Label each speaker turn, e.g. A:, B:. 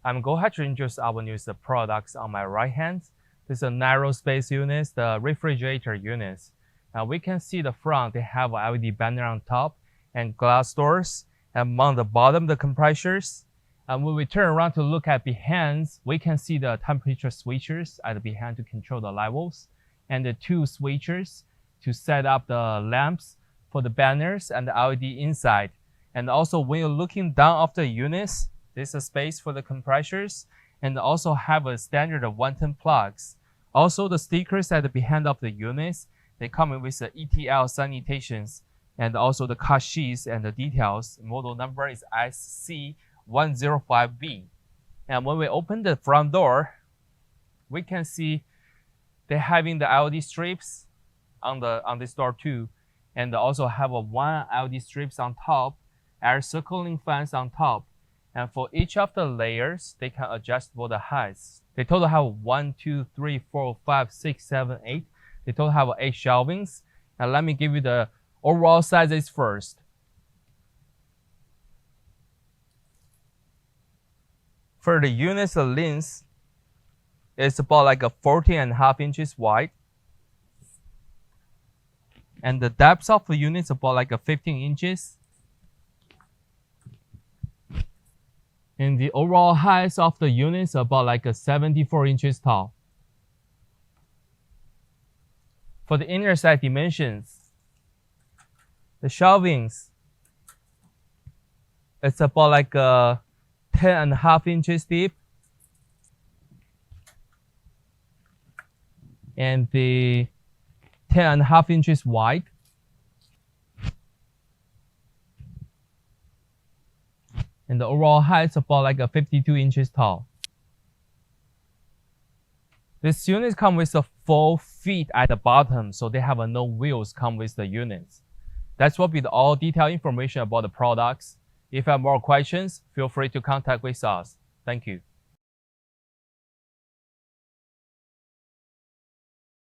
A: I'm going to introduce our newest products on my right hand. This is a narrow space unit, the refrigerator units. Now we can see the front, they have a LED banner on top and glass doors. And on the bottom, the compressors. And when we turn around to look at behind, we can see the temperature switches at the behind to control the levels, and the two switches to set up the lamps for the banners and the LED inside. And also when you're looking down of the units, there's a space for the compressors, and also have a standard of 110 plugs. Also the stickers at the behind of the units, they come with the ETL sanitations, and also the cut sheets and the details. Model number is SC-105B. And when we open the front door, we can see they're having the LED strips on this door too, and also have a one LED strips on top, air circling fans on top. And for each of the layers, they can adjust for the heights. They total have 1, 2, 3, 4, 5, 6, 7, 8. They total have 8 shelvings. And let me give you the overall sizes first. For the units, the length is about like a 14.5 inches wide. And the depth of the unit is about like a 15 inches. And the overall height of the unit is about like a 74 inches tall. For the inner side dimensions, the shelvings, it's about like a 10.5 inches deep. And the 10.5 inches wide. And the overall height is about like a 52 inches tall. This unit comes with a 4 feet at the bottom, so they have no wheels come with the units. That's what be the all detailed information about the products. If you have more questions, feel free to contact with us. Thank you.